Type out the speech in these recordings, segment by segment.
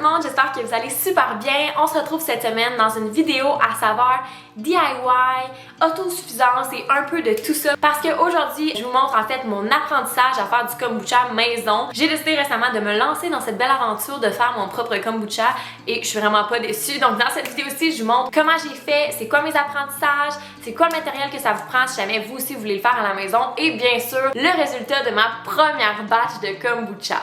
monde, j'espère que vous allez super bien. On se retrouve cette semaine dans une vidéo à savoir DIY, autosuffisance et un peu de tout ça parce qu'aujourd'hui, je vous montre en fait mon apprentissage à faire du kombucha maison. J'ai décidé récemment de me lancer dans cette belle aventure de faire mon propre kombucha et je suis vraiment pas déçue. Donc dans cette vidéo-ci, je vous montre comment j'ai fait, c'est quoi mes apprentissages, c'est quoi le matériel que ça vous prend si jamais vous aussi vous voulez le faire à la maison et bien sûr, le résultat de ma première batch de kombucha.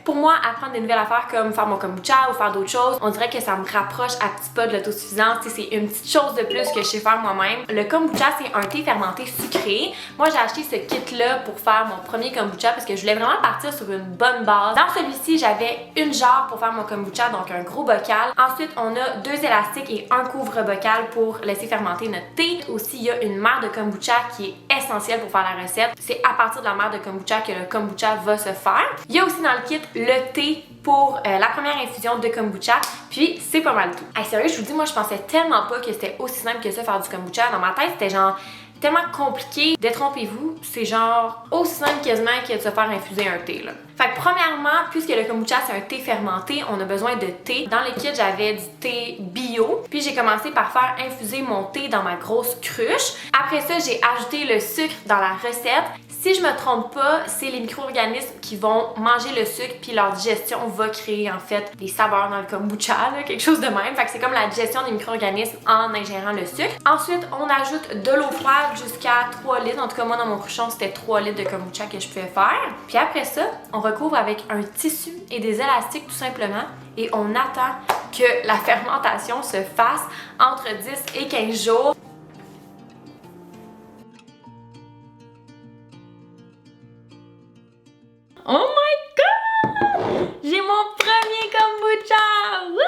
Pour moi, apprendre des nouvelles affaires comme faire mon kombucha ou faire d'autres choses, on dirait que ça me rapproche à petits pas de l'autosuffisance. C'est une petite chose de plus que je sais faire moi-même. Le kombucha, c'est un thé fermenté sucré. Moi, j'ai acheté ce kit-là pour faire mon premier kombucha parce que je voulais vraiment partir sur une bonne base. Dans celui-ci, j'avais une jarre pour faire mon kombucha, donc un gros bocal. Ensuite, on a 2 élastiques et un couvre-bocal pour laisser fermenter notre thé. Aussi, il y a une mère de kombucha qui est essentielle pour faire la recette. C'est à partir de la mère de kombucha que le kombucha va se faire. Il y a aussi dans le kit le thé pour la première infusion de kombucha, puis c'est pas mal tout. Hey, sérieux, je vous dis, moi je pensais tellement pas que c'était aussi simple que ça faire du kombucha. Dans ma tête, c'était genre tellement compliqué. Détrompez-vous, c'est genre aussi simple quasiment que de se faire infuser un thé là. Fait que premièrement, puisque le kombucha c'est un thé fermenté, on a besoin de thé. Dans le kit, j'avais du thé bio, puis j'ai commencé par faire infuser mon thé dans ma grosse cruche. Après ça, j'ai ajouté le sucre dans la recette. Si je me trompe pas, c'est les micro-organismes qui vont manger le sucre puis leur digestion va créer en fait des saveurs dans le kombucha, là, quelque chose de même. Fait que c'est comme la digestion des micro-organismes en ingérant le sucre. Ensuite, on ajoute de l'eau froide jusqu'à 3 litres. En tout cas, moi dans mon cruchon, c'était 3 litres de kombucha que je pouvais faire. Puis après ça, on recouvre avec un tissu et des élastiques tout simplement et on attend que la fermentation se fasse entre 10 et 15 jours. Oh my god! J'ai mon premier kombucha! Wouhou!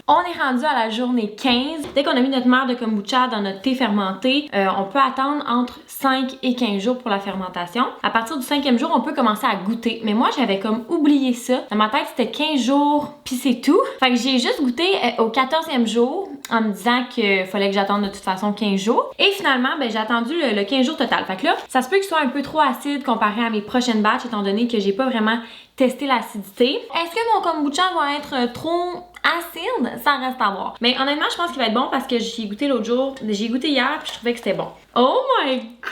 On est rendu à la journée 15. Dès qu'on a mis notre mère de kombucha dans notre thé fermenté, on peut attendre entre 5 et 15 jours pour la fermentation. À partir du 5e jour, on peut commencer à goûter. Mais moi, j'avais comme oublié ça. Dans ma tête, c'était 15 jours, puis c'est tout. Fait que j'ai juste goûté au 14e jour en me disant qu'il fallait que j'attende de toute façon 15 jours. Et finalement, ben, j'ai attendu le 15 jours total. Fait que là, ça se peut qu'il soit un peu trop acide comparé à mes prochaines batches, étant donné que j'ai pas vraiment testé l'acidité. Est-ce que mon kombucha va être trop acide? Ça reste à voir. Mais honnêtement, je pense qu'il va être bon parce que j'y ai goûté l'autre jour. J'ai goûté hier puis je trouvais que c'était bon. Oh my god!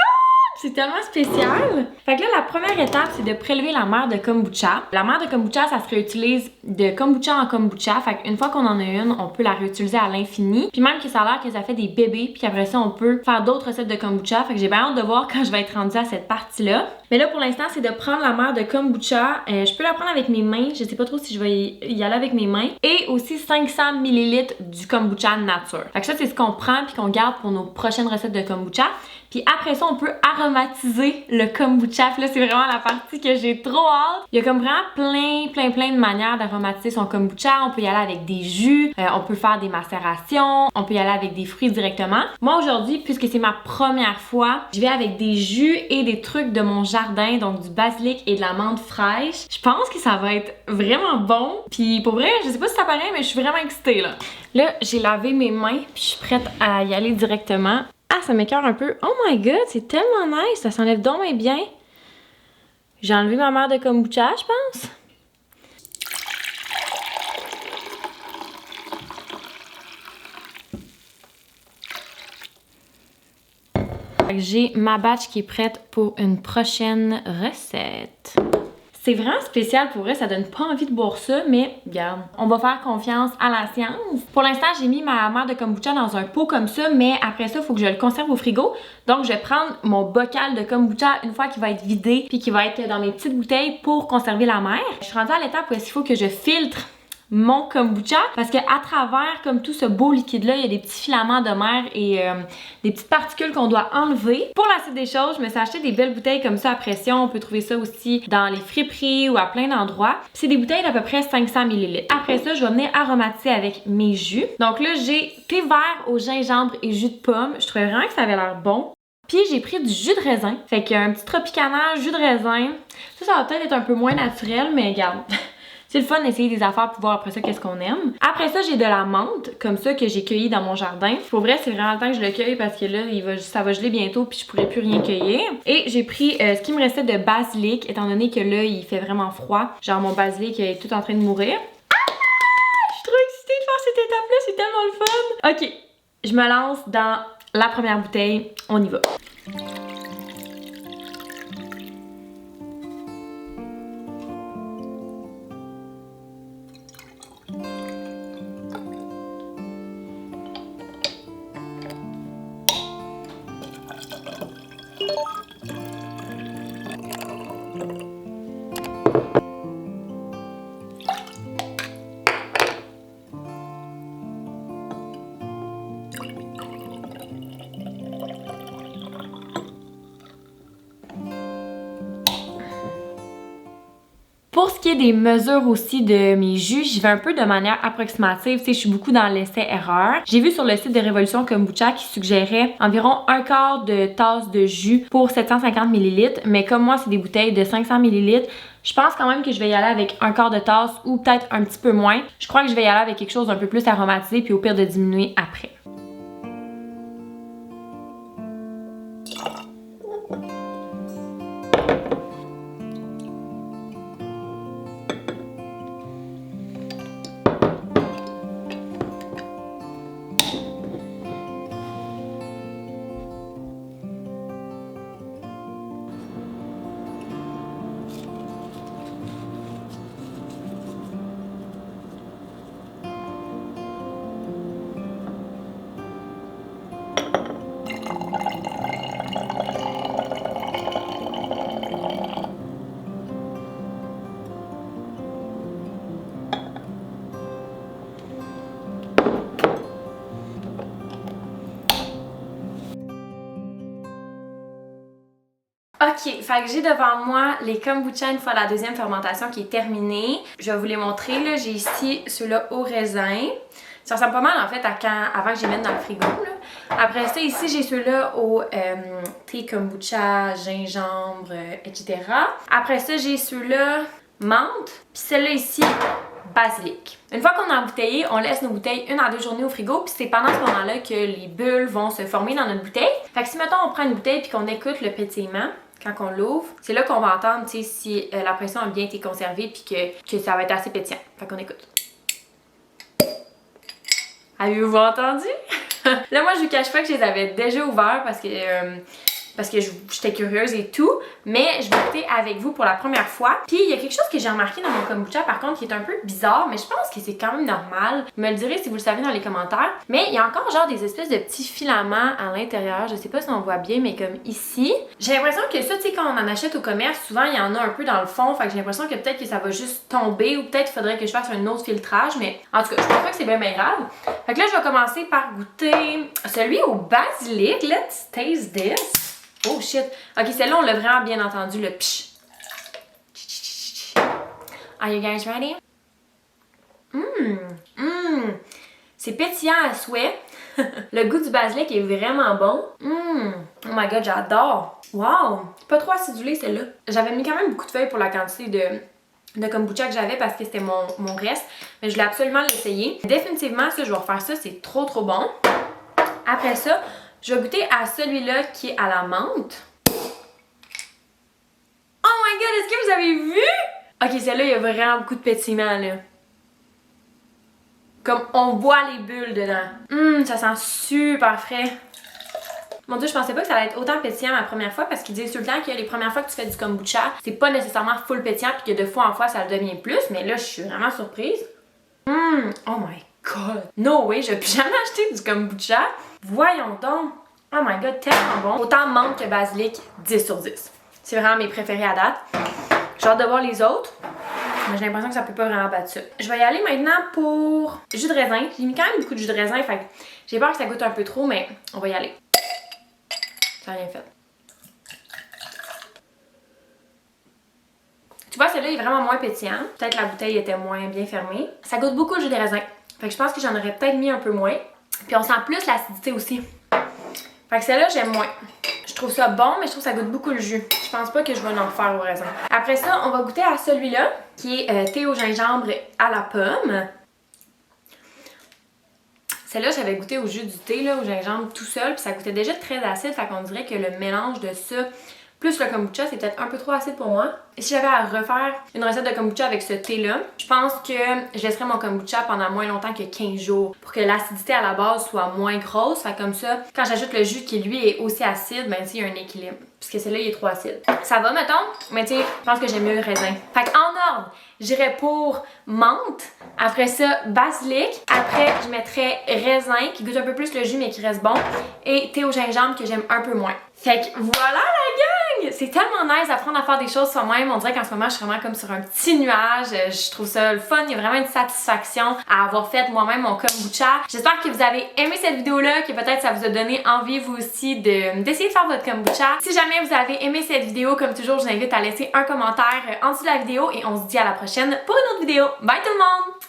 C'est tellement spécial! Fait que là, la première étape, c'est de prélever la mère de kombucha. La mère de kombucha, ça se réutilise de kombucha en kombucha. Fait qu'une fois qu'on en a une, on peut la réutiliser à l'infini. Puis même que ça a l'air que ça fait des bébés, puis qu'après ça, on peut faire d'autres recettes de kombucha. Fait que j'ai bien hâte de voir quand je vais être rendue à cette partie-là. Mais là, pour l'instant, c'est de prendre la mère de kombucha. Je peux la prendre avec mes mains. Je sais pas trop si je vais y aller avec mes mains. Et aussi 500 ml du kombucha nature. Fait que ça, c'est ce qu'on prend puis qu'on garde pour nos prochaines recettes de kombucha. Puis après ça, on peut aromatiser le kombucha. Puis là, c'est vraiment la partie que j'ai trop hâte. Il y a comme vraiment plein de manières d'aromatiser son kombucha. On peut y aller avec des jus, on peut faire des macérations, on peut y aller avec des fruits directement. Moi, aujourd'hui, puisque c'est ma première fois, je vais avec des jus et des trucs de mon jardin, donc du basilic et de la menthe fraîche. Je pense que ça va être vraiment bon. Puis pour vrai, je sais pas si ça paraît, mais je suis vraiment excitée là. Là, j'ai lavé mes mains, puis je suis prête à y aller directement. Ah, ça m'écoeure un peu. Oh my god, c'est tellement nice. Ça s'enlève donc bien. J'ai enlevé ma mère de kombucha, je pense. J'ai ma batch qui est prête pour une prochaine recette. C'est vraiment spécial pour vrai, ça donne pas envie de boire ça, mais regarde, on va faire confiance à la science. Pour l'instant, j'ai mis ma mère de kombucha dans un pot comme ça, mais après ça, il faut que je le conserve au frigo. Donc, je vais prendre mon bocal de kombucha une fois qu'il va être vidé, puis qu'il va être dans mes petites bouteilles pour conserver la mer. Je suis rendue à l'étape où il faut que je filtre mon kombucha parce que à travers comme tout ce beau liquide là il y a des petits filaments de mer et des petites particules qu'on doit enlever. Pour la suite des choses, je me suis acheté des belles bouteilles comme ça à pression. On peut trouver ça aussi dans les friperies ou à plein d'endroits. C'est des bouteilles d'à peu près 500 ml. Après ça, je vais venir aromatiser avec mes jus. Donc là, j'ai thé vert au gingembre et jus de pomme. Je trouvais vraiment que ça avait l'air bon. Puis j'ai pris du jus de raisin. Fait qu'un petit Tropicana, jus de raisin. Ça va peut-être être un peu moins naturel, mais regarde. C'est le fun d'essayer des affaires pour voir après ça qu'est-ce qu'on aime. Après ça, j'ai de la menthe, comme ça, que j'ai cueilli dans mon jardin. Pour vrai, c'est vraiment le temps que je le cueille parce que là, ça va geler bientôt puis je pourrais plus rien cueillir. Et j'ai pris ce qui me restait de basilic, étant donné que là, il fait vraiment froid. Genre, mon basilic est tout en train de mourir. Je suis trop excitée de faire cette étape-là, c'est tellement le fun! Ok, je me lance dans la première bouteille, on y va. Pour ce qui est des mesures aussi de mes jus, j'y vais un peu de manière approximative. Tu sais, je suis beaucoup dans l'essai-erreur. J'ai vu sur le site de Révolution Kombucha qui suggérait environ un quart de tasse de jus pour 750 ml. Mais comme moi, c'est des bouteilles de 500 ml, je pense quand même que je vais y aller avec un quart de tasse ou peut-être un petit peu moins. Je crois que je vais y aller avec quelque chose d'un peu plus aromatisé puis au pire de diminuer après. Ok, fait que j'ai devant moi les kombucha une fois la deuxième fermentation qui est terminée. Je vais vous les montrer, là. J'ai ici ceux-là au raisin. Ça ressemble pas mal en fait à avant que je les mette dans le frigo, là. Après ça, ici, j'ai ceux-là au thé kombucha, gingembre, etc. Après ça, j'ai ceux-là menthe. Puis celle-là ici, basilic. Une fois qu'on a embouteillé, on laisse nos bouteilles 1 à 2 journées au frigo, puis c'est pendant ce moment-là que les bulles vont se former dans notre bouteille. Fait que si mettons on prend une bouteille puis qu'on écoute le pétillement quand on l'ouvre, c'est là qu'on va entendre si la pression a bien été conservée puis que ça va être assez pétillant. Fait qu'on écoute. Avez-vous entendu? Là, moi, je vous cache pas que je les avais déjà ouverts parce que j'étais curieuse et tout, mais je vais goûter avec vous pour la première fois. Puis il y a quelque chose que j'ai remarqué dans mon kombucha par contre qui est un peu bizarre, mais je pense que c'est quand même normal. Vous me le direz si vous le savez dans les commentaires. Mais il y a encore genre des espèces de petits filaments à l'intérieur. Je sais pas si on voit bien, mais comme ici. J'ai l'impression que ça, tu sais, quand on en achète au commerce, souvent il y en a un peu dans le fond. Fait que j'ai l'impression que peut-être que ça va juste tomber ou peut-être qu'il faudrait que je fasse un autre filtrage. Mais en tout cas, je pense pas que c'est bien grave. Fait que là, je vais commencer par goûter celui au basilic. Let's taste this. Oh shit! Ok, celle-là, on l'a vraiment bien entendu, le psh. Are you guys ready? C'est pétillant à souhait. Le goût du basilic est vraiment bon. Oh my god, j'adore! Wow! Pas trop acidulé, celle-là. J'avais mis quand même beaucoup de feuilles pour la quantité de kombucha que j'avais parce que c'était mon reste. Mais je voulais absolument l'essayer. Définitivement, ça, je vais refaire ça. C'est trop bon. Après ça, je vais goûter à celui-là qui est à la menthe. Oh my god, est-ce que vous avez vu? Ok, celle-là, il y a vraiment beaucoup de pétillement, là. Comme on voit les bulles dedans. Ça sent super frais. Mon dieu, je pensais pas que ça allait être autant pétillant la première fois parce qu'ils disent tout le temps que les premières fois que tu fais du kombucha, c'est pas nécessairement full pétillant puis que de fois en fois, ça le devient plus. Mais là, je suis vraiment surprise. Oh my god. No way, je vais plus jamais acheter du kombucha. Voyons donc. Oh my god, tellement bon. Autant menthe que basilic, 10 sur 10. C'est vraiment mes préférés à date. J'ai hâte de voir les autres. Mais j'ai l'impression que ça peut pas vraiment battre ça. Je vais y aller maintenant pour jus de raisin. J'ai mis quand même beaucoup de jus de raisin, fait que j'ai peur que ça goûte un peu trop, mais on va y aller. Ça n'a rien fait. Tu vois, celui-là est vraiment moins pétillant. Peut-être la bouteille était moins bien fermée. Ça goûte beaucoup le jus de raisin. Fait que je pense que j'en aurais peut-être mis un peu moins. Puis on sent plus l'acidité aussi. Fait que celle-là, j'aime moins. Je trouve ça bon, mais je trouve que ça goûte beaucoup le jus. Je pense pas que je vais en faire au raisin. Après ça, on va goûter à celui-là, qui est thé au gingembre à la pomme. Celle-là, j'avais goûté au jus du thé, là, au gingembre tout seul, puis ça goûtait déjà très acide, fait qu'on dirait que le mélange de ça plus le kombucha, c'est peut-être un peu trop acide pour moi. Et si j'avais à refaire une recette de kombucha avec ce thé-là, je pense que je laisserais mon kombucha pendant moins longtemps que 15 jours pour que l'acidité à la base soit moins grosse. Fait comme ça, quand j'ajoute le jus qui lui est aussi acide, ben tu sais, il y a un équilibre. Puisque celui-là, il est trop acide. Ça va, mettons, mais tu sais, je pense que j'aime mieux le raisin. Fait qu'en ordre, j'irais pour menthe. Après ça, basilic. Après, je mettrais raisin qui goûte un peu plus le jus mais qui reste bon. Et thé au gingembre que j'aime un peu moins. Fait que voilà la gang! C'est tellement nice d'apprendre à faire des choses soi-même. On dirait qu'en ce moment, je suis vraiment comme sur un petit nuage. Je trouve ça le fun. Il y a vraiment une satisfaction à avoir fait moi-même mon kombucha. J'espère que vous avez aimé cette vidéo-là, que peut-être ça vous a donné envie vous aussi d'essayer de faire votre kombucha. Si jamais vous avez aimé cette vidéo, comme toujours, je vous invite à laisser un commentaire en dessous de la vidéo et on se dit à la prochaine pour une autre vidéo. Bye tout le monde!